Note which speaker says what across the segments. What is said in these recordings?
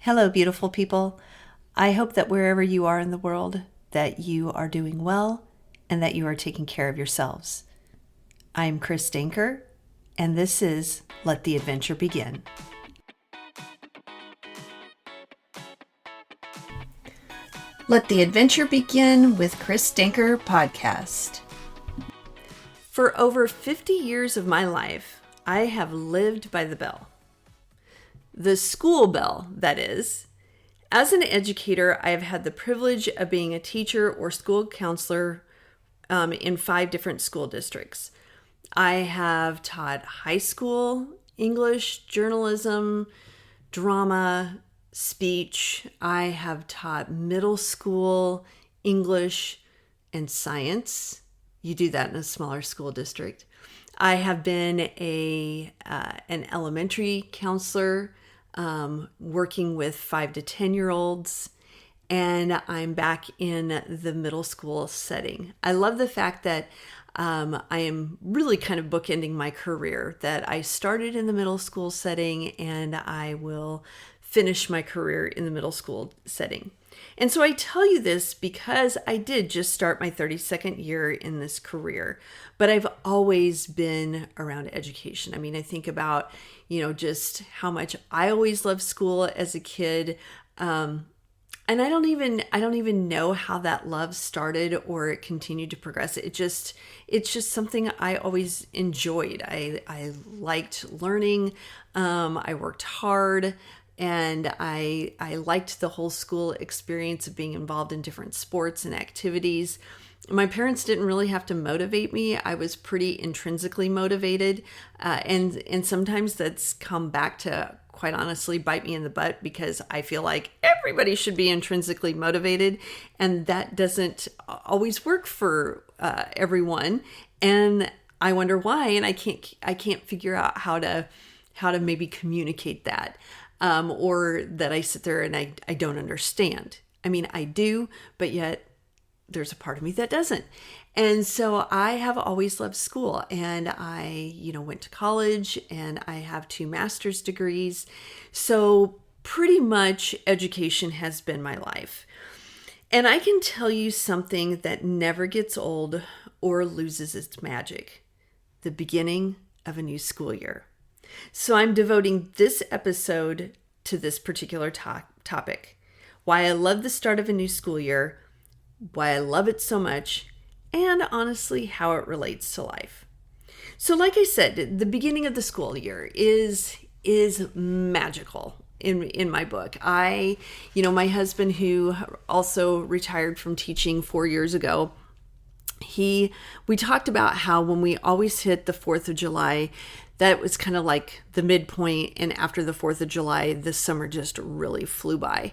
Speaker 1: Hello, beautiful people. I hope that wherever you are in the world, that you are doing well and that you are taking care of yourselves. I'm Chris Danker, and this is Let the Adventure Begin. Let the Adventure Begin with Chris Danker podcast. For over 50 years of my life, I have lived by the bell. The school bell, that is. As an educator, I have had the privilege of being a teacher or school counselor in 5 different school districts. I have taught high school, English, journalism, drama, speech. I have taught middle school, English, and science. You do that in a smaller school district. I have been an elementary counselor, working with 5 to 10-year-olds, and I'm back in the middle school setting. I love the fact that I am really kind of bookending my career, that I started in the middle school setting and I will finish my career in the middle school setting. And so I tell you this because I did just start my 32nd year in this career, but I've always been around education. I mean, I think about, just how much I always loved school as a kid. And I don't even know how that love started or it continued to progress. It's just something I always enjoyed. I liked learning. I worked hard. And I liked the whole school experience of being involved in different sports and activities. My parents didn't really have to motivate me. I was pretty intrinsically motivated. And sometimes that's come back to, quite honestly, bite me in the butt because I feel like everybody should be intrinsically motivated. And that doesn't always work for everyone. And I wonder why. And I can't figure out how to maybe communicate that. Or that I sit there and I don't understand. I mean, I do, but yet there's a part of me that doesn't. And so I have always loved school, and I, went to college, and I have 2 master's degrees. So pretty much education has been my life. And I can tell you something that never gets old or loses its magic: the beginning of a new school year. So I'm devoting this episode to this particular topic: why I love the start of a new school year, why I love it so much, and honestly, how it relates to life. So like I said, the beginning of the school year is magical in my book. My husband, who also retired from teaching 4 years ago, we talked about how when we always hit the 4th of July, that was kind of like the midpoint, and after the 4th of July, the summer just really flew by.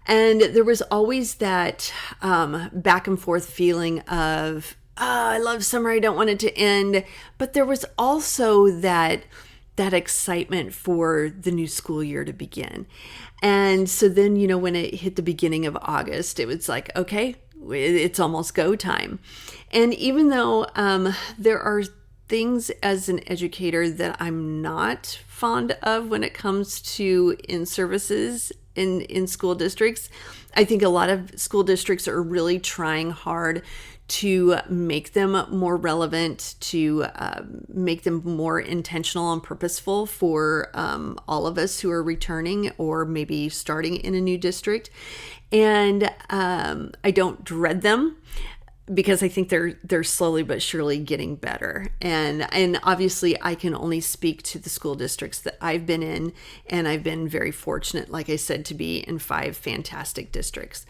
Speaker 1: And there was always that back and forth feeling of, I love summer, I don't want it to end. But there was also that excitement for the new school year to begin. And so then, when it hit the beginning of August, it was like, okay, it's almost go time. And even though there are things as an educator that I'm not fond of when it comes to in-services in school districts, I think a lot of school districts are really trying hard to make them more relevant, to make them more intentional and purposeful for all of us who are returning or maybe starting in a new district. And I don't dread them, because I think they're slowly but surely getting better. And obviously I can only speak to the school districts that I've been in, and I've been very fortunate, like I said, to be in 5 fantastic districts.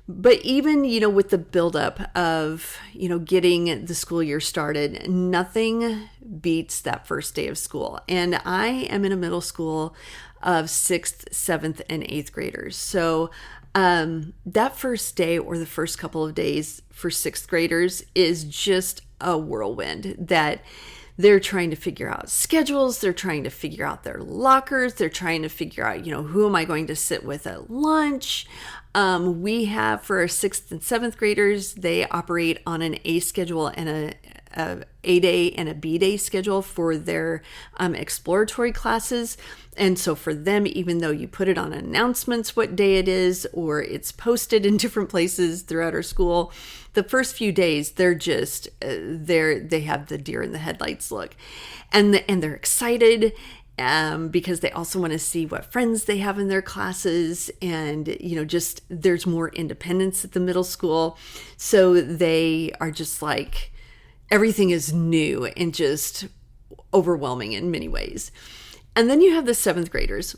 Speaker 1: But even, with the buildup of, getting the school year started, nothing beats that first day of school. And I am in a middle school of 6th, 7th, and 8th graders. So that first day, or the first couple of days for 6th graders, is just a whirlwind that they're trying to figure out schedules. They're trying to figure out their lockers. They're trying to figure out, who am I going to sit with at lunch? We have, for our 6th and 7th graders, they operate on an A schedule and a A day and a B day schedule for their exploratory classes. And so for them, even though you put it on announcements what day it is, or it's posted in different places throughout our school, the first few days they're just they have the deer in the headlights look, and they're excited. Because they also want to see what friends they have in their classes, and just there's more independence at the middle school, so they are just like everything is new and just overwhelming in many ways. And then you have the seventh graders.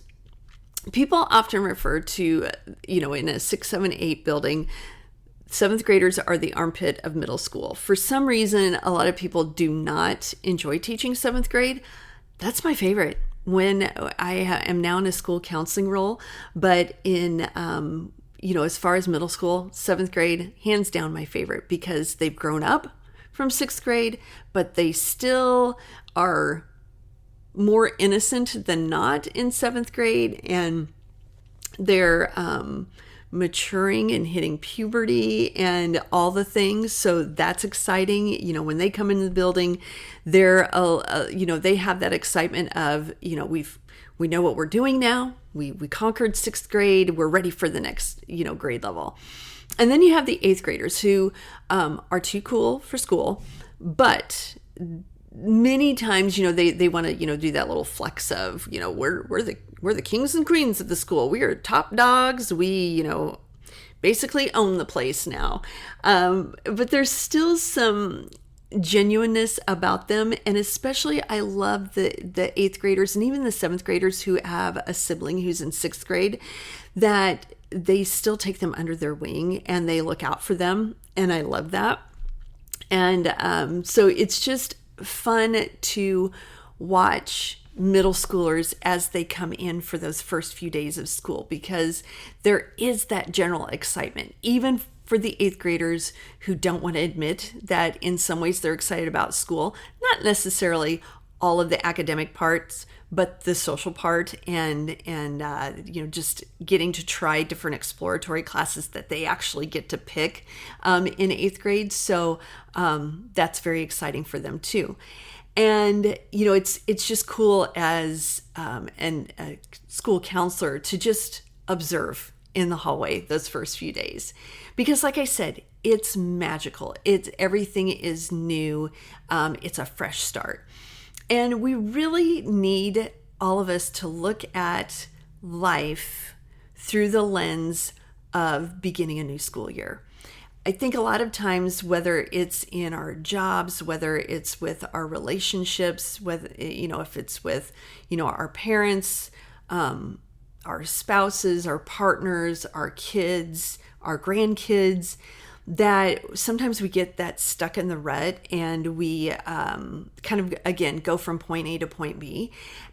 Speaker 1: People often refer to, in a 6, 7, 8 building, seventh graders are the armpit of middle school. For some reason, a lot of people do not enjoy teaching seventh grade. That's my favorite when I am now in a school counseling role. But in, as far as middle school, seventh grade, hands down my favorite, because they've grown up from sixth grade, but they still are more innocent than not in seventh grade. And they're maturing and hitting puberty and all the things. So that's exciting. When they come into the building, they're, they have that excitement of, we know what we're doing now. We conquered sixth grade. We're ready for the next, grade level. And then you have the eighth graders who are too cool for school, but many times, they want to, do that little flex of, we're the kings and queens of the school. We are top dogs. We, basically own the place now. But there's still some genuineness about them. And especially I love the eighth graders and even the seventh graders who have a sibling who's in sixth grade, that they still take them under their wing and they look out for them. And I love that. And so it's just fun to watch middle schoolers as they come in for those first few days of school, because there is that general excitement, even for the eighth graders who don't want to admit that in some ways they're excited about school, not necessarily all of the academic parts, but the social part and just getting to try different exploratory classes that they actually get to pick in eighth grade. So that's very exciting for them too. And, it's just cool as a school counselor to just observe in the hallway those first few days. Because like I said, it's magical. Everything is new. It's a fresh start. And we really need all of us to look at life through the lens of beginning a new school year. I think a lot of times, whether it's in our jobs, whether it's with our relationships, whether, if it's with, our parents, our spouses, our partners, our kids, our grandkids, that sometimes we get that stuck in the rut and we kind of, again, go from point A to point B.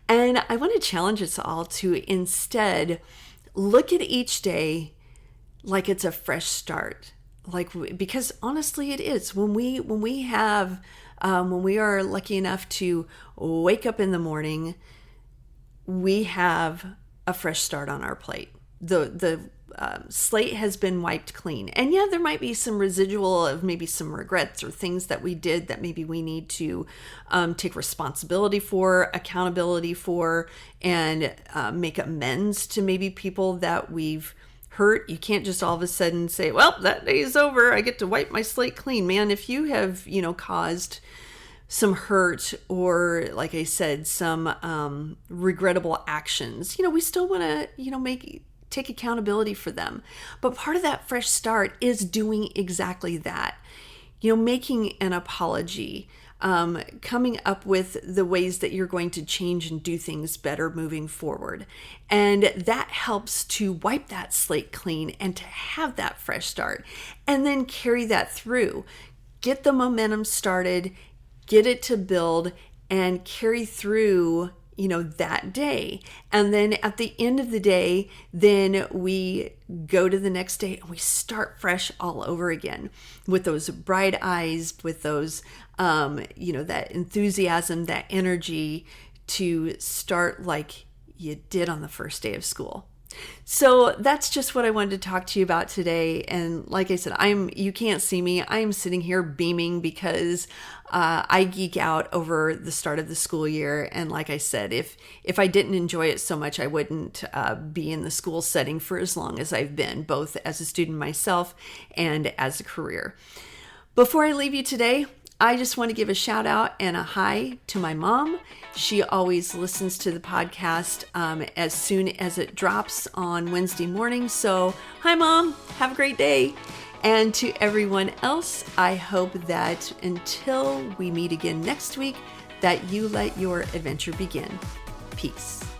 Speaker 1: And I want to challenge us all to instead look at each day like it's a fresh start. Because honestly, it is. When we are lucky enough to wake up in the morning, we have a fresh start on our plate. The slate has been wiped clean. And yeah, there might be some residual of maybe some regrets or things that we did that maybe we need to take responsibility for, accountability for, and make amends to maybe people that we've hurt. You can't just all of a sudden say, well, that day is over. I get to wipe my slate clean. Man, if you have, caused some hurt or, like I said, some regrettable actions, we still want to, take accountability for them. But part of that fresh start is doing exactly that, making an apology, coming up with the ways that you're going to change and do things better moving forward. And that helps to wipe that slate clean and to have that fresh start and then carry that through. Get the momentum started, get it to build, and carry through that day. And then at the end of the day, then we go to the next day and we start fresh all over again with those bright eyes, with those, that enthusiasm, that energy to start like you did on the first day of school. So that's just what I wanted to talk to you about today. And like I said, you can't see me. I'm sitting here beaming because I geek out over the start of the school year. And like I said, if I didn't enjoy it so much, I wouldn't be in the school setting for as long as I've been, both as a student myself and as a career. Before I leave you today, I just want to give a shout out and a hi to my mom. She always listens to the podcast as soon as it drops on Wednesday morning. So, hi, Mom. Have a great day. And to everyone else, I hope that until we meet again next week, that you let your adventure begin. Peace.